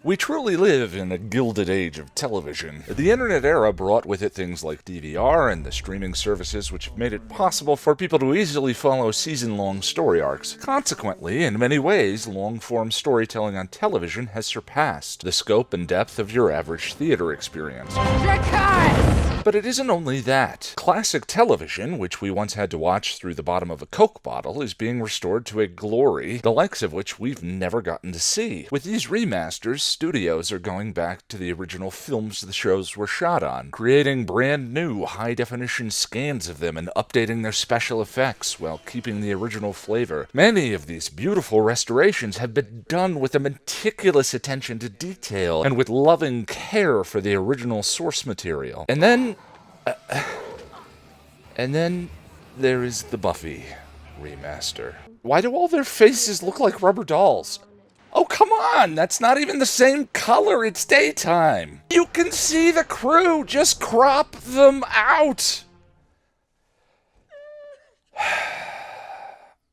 We truly live in a gilded age of television. The internet era brought with it things like DVR and the streaming services which have made it possible for people to easily follow season-long story arcs. Consequently, in many ways, long-form storytelling on television has surpassed the scope and depth of your average theater experience. But it isn't only that. Classic television, which we once had to watch through the bottom of a Coke bottle, is being restored to a glory, the likes of which we've never gotten to see. With these remasters, studios are going back to the original films the shows were shot on, creating brand new high-definition scans of them and updating their special effects while keeping the original flavor. Many of these beautiful restorations have been done with a meticulous attention to detail and with loving care for the original source material. And then there is the Buffy remaster. Why do all their faces look like rubber dolls? Oh, come on! That's not even the same color! It's daytime! You can see the crew! Just crop them out!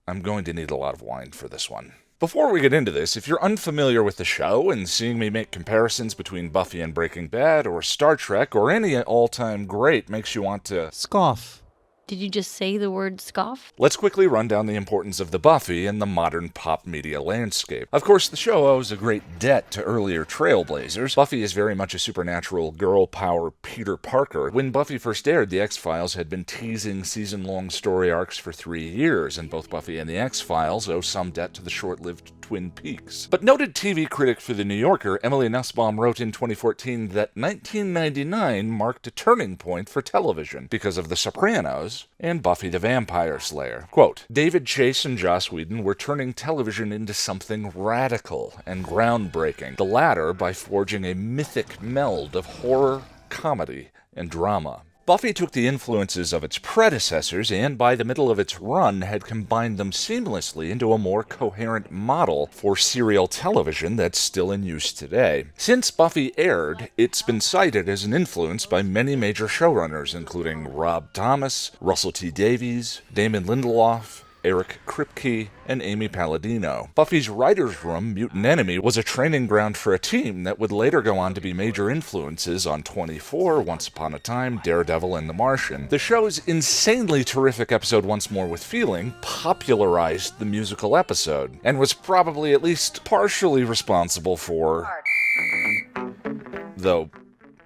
I'm going to need a lot of wine for this one. Before we get into this, if you're unfamiliar with the show and seeing me make comparisons between Buffy and Breaking Bad or Star Trek or any all-time great makes you want to scoff. Did you just say the word scoff? Let's quickly run down the importance of the Buffy in the modern pop media landscape. Of course, the show owes a great debt to earlier trailblazers. Buffy is very much a supernatural girl power Peter Parker. When Buffy first aired, the X-Files had been teasing season-long story arcs for 3 years, and both Buffy and the X-Files owe some debt to the short-lived Twin Peaks. But noted TV critic for The New Yorker, Emily Nussbaum, wrote in 2014 that 1999 marked a turning point for television because of The Sopranos and Buffy the Vampire Slayer. Quote, David Chase and Joss Whedon were turning television into something radical and groundbreaking, the latter by forging a mythic meld of horror, comedy, and drama. Buffy took the influences of its predecessors and, by the middle of its run, had combined them seamlessly into a more coherent model for serial television that's still in use today. Since Buffy aired, it's been cited as an influence by many major showrunners, including Rob Thomas, Russell T. Davies, Damon Lindelof, Eric Kripke, and Amy Palladino. Buffy's writer's room, Mutant Enemy, was a training ground for a team that would later go on to be major influences on 24, Once Upon a Time, Daredevil, and The Martian. The show's insanely terrific episode Once More with Feeling popularized the musical episode, and was probably at least partially responsible for... though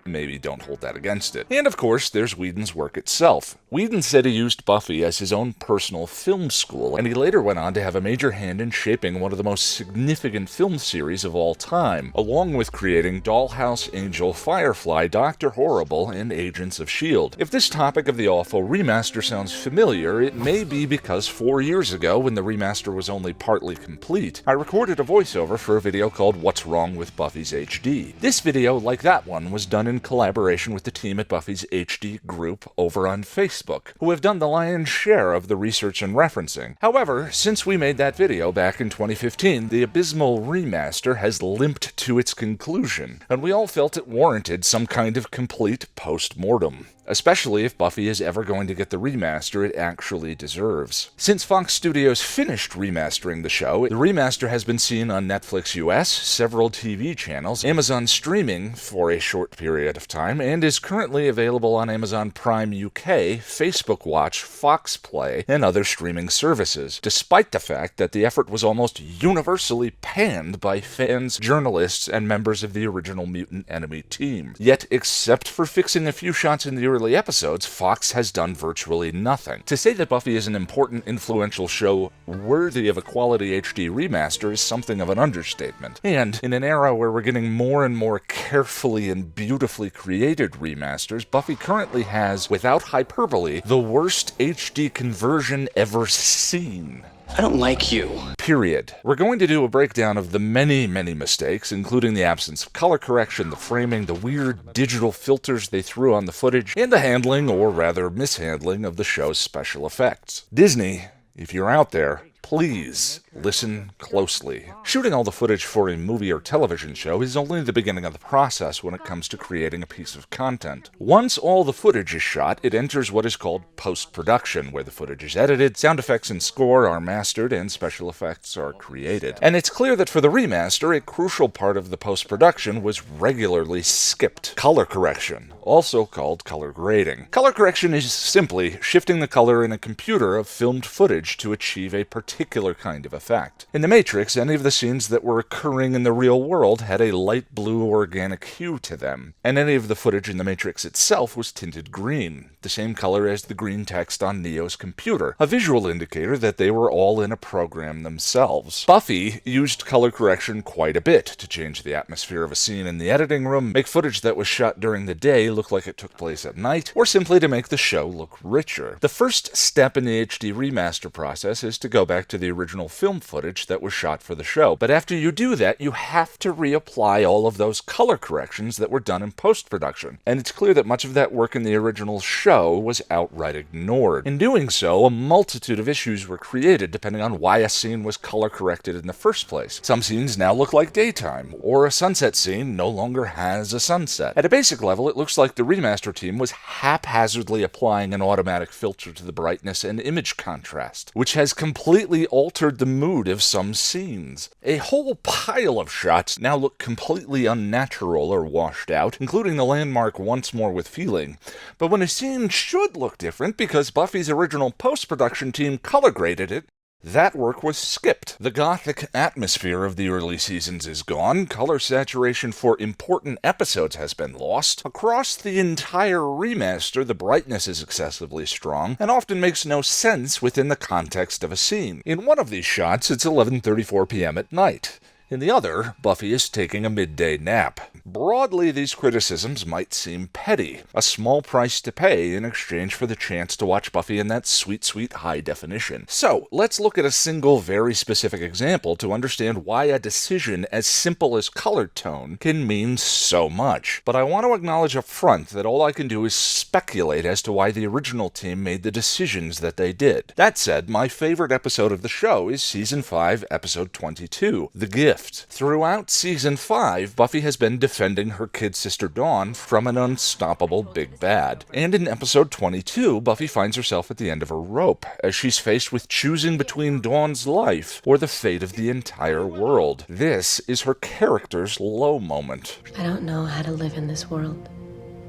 maybe don't hold that against it. And of course, there's Whedon's work itself. Whedon said he used Buffy as his own personal film school, and he later went on to have a major hand in shaping one of the most significant film series of all time, along with creating Dollhouse, Angel, Firefly, Dr. Horrible, and Agents of S.H.I.E.L.D. If this topic of the awful remaster sounds familiar, it may be because 4 years ago, when the remaster was only partly complete, I recorded a voiceover for a video called What's Wrong with Buffy's HD. This video, like that one, was done in collaboration with the team at Buffy's HD group over on Facebook, who have done the lion's share of the research and referencing. However, since we made that video back in 2015, the abysmal remaster has limped to its conclusion, and we all felt it warranted some kind of complete post-mortem, especially if Buffy is ever going to get the remaster it actually deserves. Since Fox Studios finished remastering the show, the remaster has been seen on Netflix US, several TV channels, Amazon Streaming for a short period of time, and is currently available on Amazon Prime UK, Facebook Watch, Fox Play, and other streaming services, despite the fact that the effort was almost universally panned by fans, journalists, and members of the original Mutant Enemy team. Yet, except for fixing a few shots in the early episodes, Fox has done virtually nothing. To say that Buffy is an important, influential show worthy of a quality HD remaster is something of an understatement. And in an era where we're getting more and more carefully and beautifully created remasters, Buffy currently has, without hyperbole, the worst HD conversion ever seen. I don't like you. Period. We're going to do a breakdown of the many, many mistakes, including the absence of color correction, the framing, the weird digital filters they threw on the footage, and the handling, or rather mishandling, of the show's special effects. Disney, if you're out there, please Listen closely. Shooting all the footage for a movie or television show is only the beginning of the process when it comes to creating a piece of content. Once all the footage is shot, it enters what is called post-production, where the footage is edited, sound effects and score are mastered, and special effects are created. And it's clear that for the remaster, a crucial part of the post-production was regularly skipped. Color correction, also called color grading. Color correction is simply shifting the color in a computer of filmed footage to achieve a particular kind of effect. In The Matrix, any of the scenes that were occurring in the real world had a light blue organic hue to them, and any of the footage in The Matrix itself was tinted green, the same color as the green text on Neo's computer, a visual indicator that they were all in a program themselves. Buffy used color correction quite a bit to change the atmosphere of a scene in the editing room, make footage that was shot during the day look like it took place at night, or simply to make the show look richer. The first step in the HD remaster process is to go back to the original film footage that was shot for the show, but after you do that, you have to reapply all of those color corrections that were done in post-production, and it's clear that much of that work in the original show was outright ignored. In doing so, a multitude of issues were created depending on why a scene was color corrected in the first place. Some scenes now look like daytime, or a sunset scene no longer has a sunset. At a basic level, it looks like the remaster team was haphazardly applying an automatic filter to the brightness and image contrast, which has completely altered the mood of some scenes. A whole pile of shots now look completely unnatural or washed out, including the landmark "Once More with Feeling." But when a scene should look different because Buffy's original post-production team color graded it, that work was skipped. The gothic atmosphere of the early seasons is gone, color saturation for important episodes has been lost. Across the entire remaster, the brightness is excessively strong, and often makes no sense within the context of a scene. In one of these shots, it's 11:34 p.m. at night. In the other, Buffy is taking a midday nap. Broadly, these criticisms might seem petty, a small price to pay in exchange for the chance to watch Buffy in that sweet, sweet high definition. So, let's look at a single, very specific example to understand why a decision as simple as color tone can mean so much. But I want to acknowledge up front that all I can do is speculate as to why the original team made the decisions that they did. That said, my favorite episode of the show is Season 5, Episode 22, The Gift. Throughout Season 5, Buffy has been defending her kid sister Dawn from an unstoppable big bad. And in Episode 22, Buffy finds herself at the end of her rope, as she's faced with choosing between Dawn's life or the fate of the entire world. This is her character's low moment. I don't know how to live in this world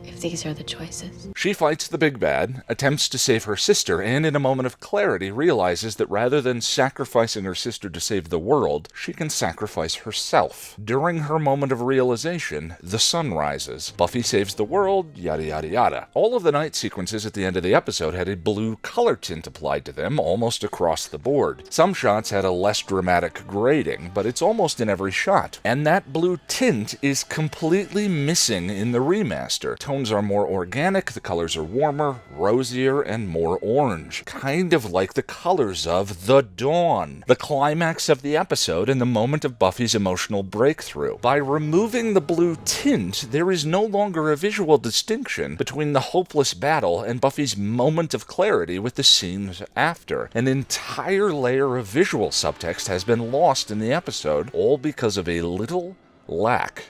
if these are the choices. She fights the big bad, attempts to save her sister, and in a moment of clarity realizes that rather than sacrificing her sister to save the world, she can sacrifice herself. During her moment of realization, the sun rises. Buffy saves the world, yada yada yada. All of the night sequences at the end of the episode had a blue color tint applied to them almost across the board. Some shots had a less dramatic grading, but it's almost in every shot. And that blue tint is completely missing in the remaster. Tones are more organic, the colors are warmer, rosier, and more orange. Kind of like the colors of The Dawn, the climax of the episode and the moment of Buffy's emotional breakthrough. By removing the blue tint, there is no longer a visual distinction between the hopeless battle and Buffy's moment of clarity with the scenes after. An entire layer of visual subtext has been lost in the episode, all because of a little lack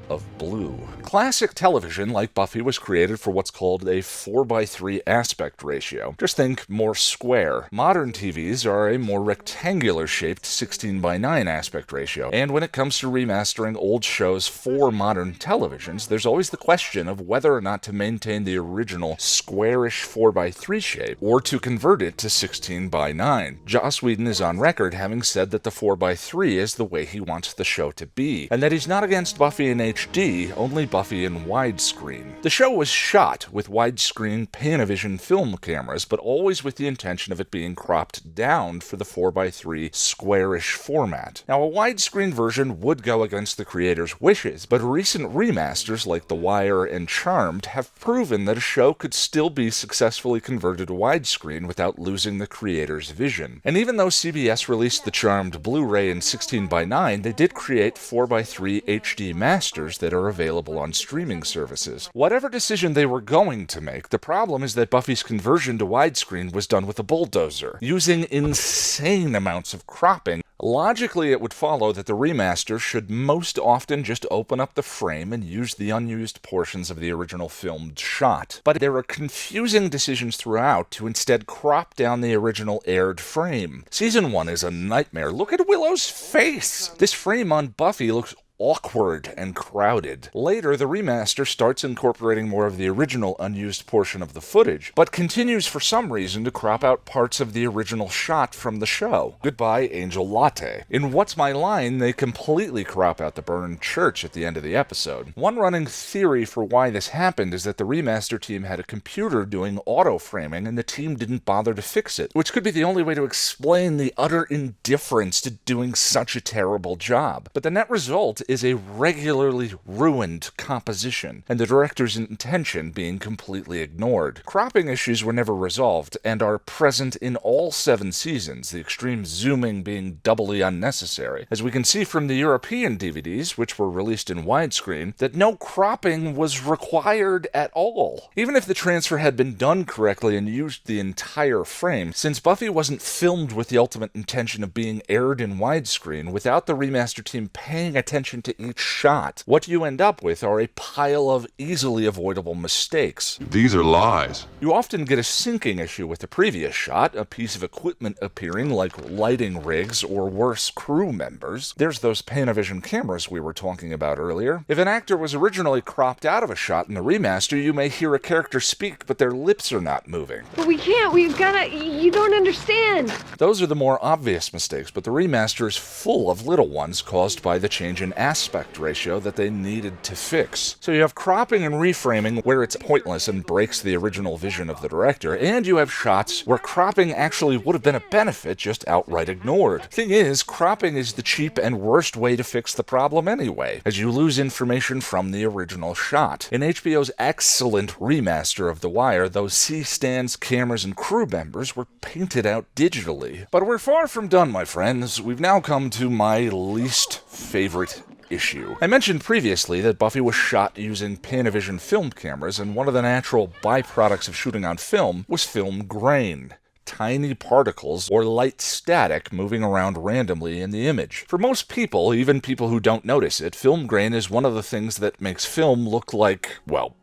of blue. Classic television, like Buffy, was created for what's called a 4:3 aspect ratio. Just think more square. Modern TVs are a more rectangular-shaped 16:9 aspect ratio. And when it comes to remastering old shows for modern televisions, there's always the question of whether or not to maintain the original squarish 4:3 shape, or to convert it to 16:9. Joss Whedon is on record having said that the 4:3 is the way he wants the show to be, and that he's not against Buffy in HD, only Buffy in widescreen. The show was shot with widescreen Panavision film cameras, but always with the intention of it being cropped down for the 4:3 squarish format. Now, a widescreen version would go against the creator's wishes, but recent remasters like The Wire and Charmed have proven that a show could still be successfully converted to widescreen without losing the creator's vision. And even though CBS released the Charmed Blu-ray in 16:9, they did create 4:3 HD masters remasters that are available on streaming services. Whatever decision they were going to make, the problem is that Buffy's conversion to widescreen was done with a bulldozer, using insane amounts of cropping. Logically, it would follow that the remaster should most often just open up the frame and use the unused portions of the original filmed shot. But there are confusing decisions throughout to instead crop down the original aired frame. Season 1 is a nightmare. Look at Willow's face! This frame on Buffy looks awkward and crowded. Later, the remaster starts incorporating more of the original unused portion of the footage, but continues for some reason to crop out parts of the original shot from the show. Goodbye, Angel Latte. In What's My Line, they completely crop out the burned church at the end of the episode. One running theory for why this happened is that the remaster team had a computer doing auto-framing and the team didn't bother to fix it, which could be the only way to explain the utter indifference to doing such a terrible job. But the net result is a regularly ruined composition, and the director's intention being completely ignored. Cropping issues were never resolved, and are present in all 7 seasons, the extreme zooming being doubly unnecessary. As we can see from the European DVDs, which were released in widescreen, that no cropping was required at all. Even if the transfer had been done correctly and used the entire frame, since Buffy wasn't filmed with the ultimate intention of being aired in widescreen, without the remaster team paying attention to each shot, what you end up with are a pile of easily avoidable mistakes. These are lies. You often get a syncing issue with the previous shot, a piece of equipment appearing like lighting rigs or worse, crew members. There's those Panavision cameras we were talking about earlier. If an actor was originally cropped out of a shot in the remaster, you may hear a character speak, but their lips are not moving. But we can't, you don't understand. Those are the more obvious mistakes, but the remaster is full of little ones caused by the change in aspect ratio that they needed to fix. So you have cropping and reframing where it's pointless and breaks the original vision of the director, and you have shots where cropping actually would have been a benefit, just outright ignored. Thing is, cropping is the cheap and worst way to fix the problem anyway, as you lose information from the original shot. In HBO's excellent remaster of The Wire, those C-stands, cameras, and crew members were painted out digitally. But we're far from done, my friends. We've now come to my least favorite issue. I mentioned previously that Buffy was shot using Panavision film cameras, and one of the natural byproducts of shooting on film was film grain. Tiny particles or light static moving around randomly in the image. For most people, even people who don't notice it, film grain is one of the things that makes film look like, well,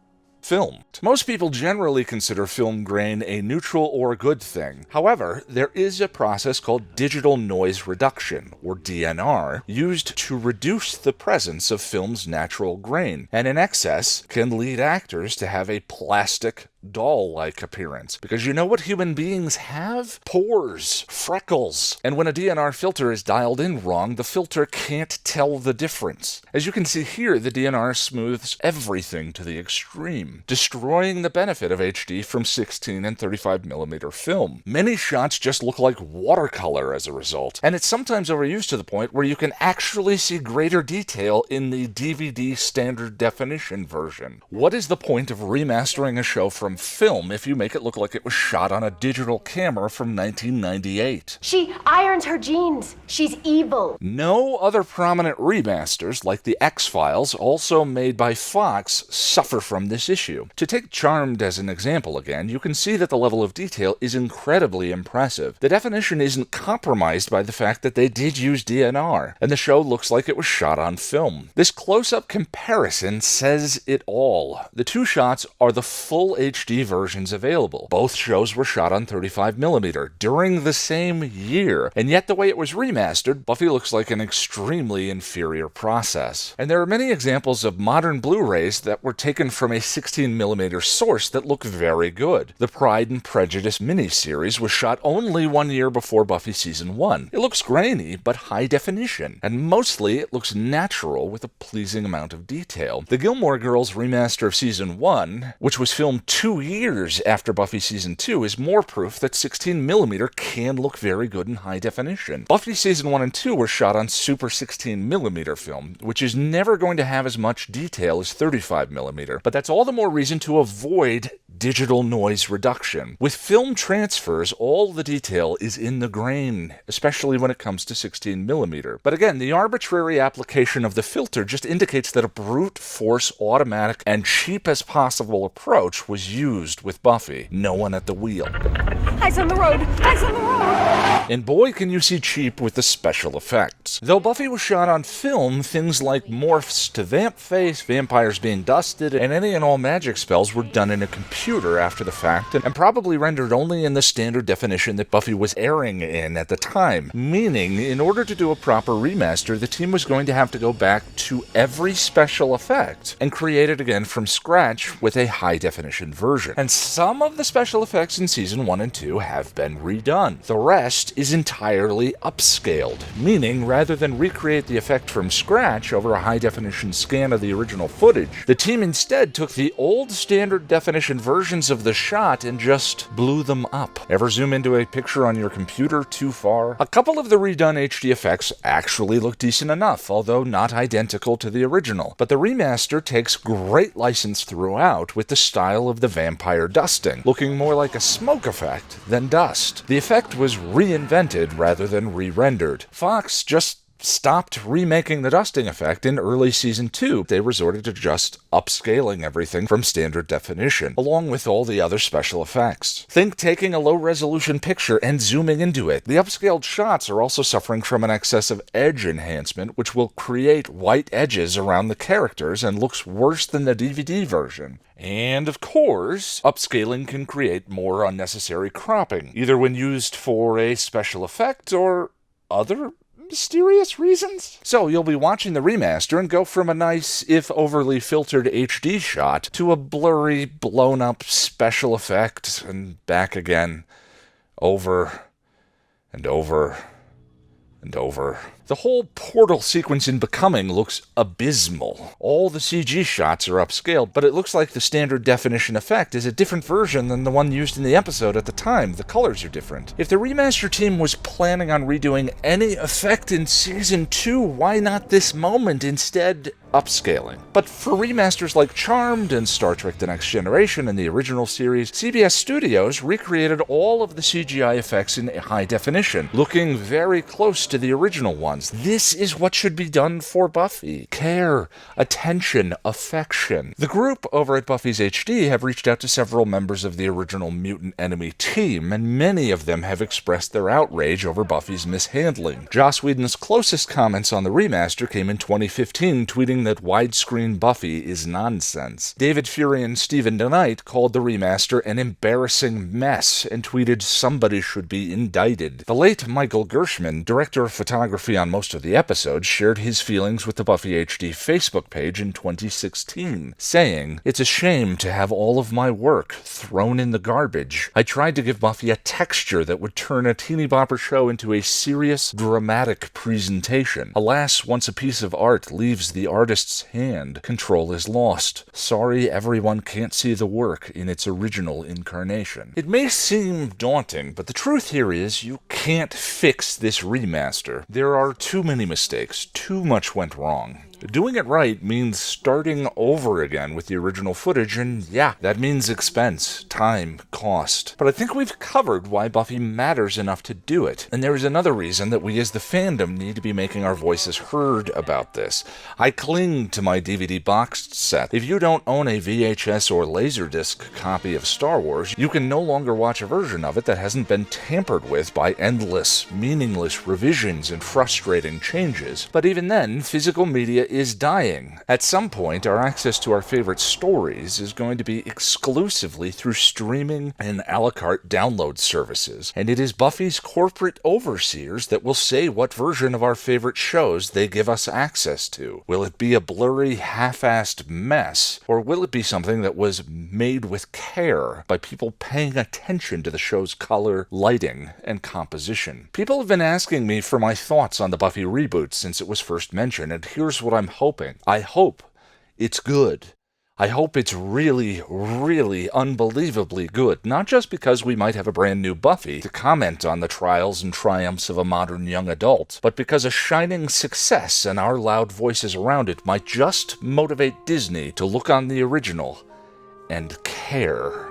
film. Most people generally consider film grain a neutral or good thing. However, there is a process called digital noise reduction, or DNR, used to reduce the presence of film's natural grain, and in excess can lead actors to have a plastic doll-like appearance. Because you know what human beings have? Pores, freckles. And when a DNR filter is dialed in wrong, the filter can't tell the difference. As you can see here, the DNR smooths everything to the extreme, destroying the benefit of HD from 16 and 35mm film. Many shots just look like watercolor as a result, and it's sometimes overused to the point where you can actually see greater detail in the DVD standard definition version. What is the point of remastering a show from film if you make it look like it was shot on a digital camera from 1998? She irons her jeans. She's evil. No other prominent remasters, like The X-Files, also made by Fox, suffer from this issue. To take Charmed as an example again, you can see that the level of detail is incredibly impressive. The definition isn't compromised by the fact that they did use DNR, and the show looks like it was shot on film. This close-up comparison says it all. The two shots are the full HD versions available. Both shows were shot on 35mm during the same year, and yet the way it was remastered, Buffy looks like an extremely inferior process. And there are many examples of modern Blu-rays that were taken from a 16mm source that look very good. The Pride and Prejudice miniseries was shot only 1 year before Buffy Season 1. It looks grainy, but high definition, and mostly it looks natural with a pleasing amount of detail. The Gilmore Girls remaster of Season 1, which was filmed 2 years after Buffy Season 2, is more proof that 16mm can look very good in high definition. Buffy Season 1 and 2 were shot on Super 16mm film, which is never going to have as much detail as 35mm, but that's all the more reason to avoid digital noise reduction. With film transfers, all the detail is in the grain, especially when it comes to 16mm. But again, the arbitrary application of the filter just indicates that a brute force, automatic, and cheap as possible approach was used with Buffy. No one at the wheel. Eyes on the road! Eyes on the road! And boy, can you see cheap with the special effects. Though Buffy was shot on film, things like morphs to vamp face, vampires being dusted, and any and all magic spells were done in a computer after the fact, and probably rendered only in the standard definition that Buffy was airing in at the time. Meaning, in order to do a proper remaster, the team was going to have to go back to every special effect and create it again from scratch with a high-definition version. And some of the special effects in Season 1 and 2 have been redone. The rest is entirely upscaled, meaning rather than recreate the effect from scratch over a high-definition scan of the original footage, the team instead took the old standard definition versions of the shot and just blew them up. Ever zoom into a picture on your computer too far? A couple of the redone HD effects actually look decent enough, although not identical to the original, but the remaster takes great license throughout with the style of the vampire dusting, looking more like a smoke effect than dust. The effect was reinvented rather than re-rendered. Fox just stopped remaking the dusting effect in early Season 2. They resorted to just upscaling everything from standard definition, along with all the other special effects. Think taking a low-resolution picture and zooming into it. The upscaled shots are also suffering from an excess of edge enhancement, which will create white edges around the characters and looks worse than the DVD version. And of course, upscaling can create more unnecessary cropping, either when used for a special effect or other mysterious reasons. So you'll be watching the remaster and go from a nice, if overly filtered HD shot to a blurry, blown up special effect and back again, over and over and over. The whole portal sequence in Becoming looks abysmal. All the CG shots are upscaled, but it looks like the standard definition effect is a different version than the one used in the episode at the time. The colors are different. If the remaster team was planning on redoing any effect in Season 2, why not this moment instead upscaling? But for remasters like Charmed and Star Trek The Next Generation and the original series, CBS Studios recreated all of the CGI effects in high definition, looking very close to the original ones. This is what should be done for Buffy. Care, attention, affection. The group over at Buffy's HD have reached out to several members of the original Mutant Enemy team, and many of them have expressed their outrage over Buffy's mishandling. Joss Whedon's closest comments on the remaster came in 2015, tweeting that widescreen Buffy is nonsense. David Fury and Stephen DeKnight called the remaster an embarrassing mess and tweeted somebody should be indicted. The late Michael Gershman, director of photography on most of the episodes, shared his feelings with the Buffy HD Facebook page in 2016, saying, "It's a shame to have all of my work thrown in the garbage. I tried to give Buffy a texture that would turn a teeny bopper show into a serious, dramatic presentation. Alas, once a piece of art leaves the artist's hand, control is lost. Sorry everyone can't see the work in its original incarnation." It may seem daunting, but the truth here is you can't fix this remaster. There are too many mistakes. Too much went wrong. Doing it right means starting over again with the original footage, and yeah, that means expense, time, cost. But I think we've covered why Buffy matters enough to do it, and there is another reason that we as the fandom need to be making our voices heard about this. I cling to my DVD boxed set. If you don't own a VHS or Laserdisc copy of Star Wars, you can no longer watch a version of it that hasn't been tampered with by endless, meaningless revisions and frustrating changes. But even then, physical media is dying. At some point, our access to our favorite stories is going to be exclusively through streaming and a la carte download services, and it is Buffy's corporate overseers that will say what version of our favorite shows they give us access to. Will it be a blurry, half-assed mess, or will it be something that was made with care by people paying attention to the show's color, lighting, and composition? People have been asking me for my thoughts on the Buffy reboot since it was first mentioned, and here's what I'm hoping. I hope it's good. I hope it's really, really unbelievably good, not just because we might have a brand new Buffy to comment on the trials and triumphs of a modern young adult, but because a shining success and our loud voices around it might just motivate Disney to look on the original and care.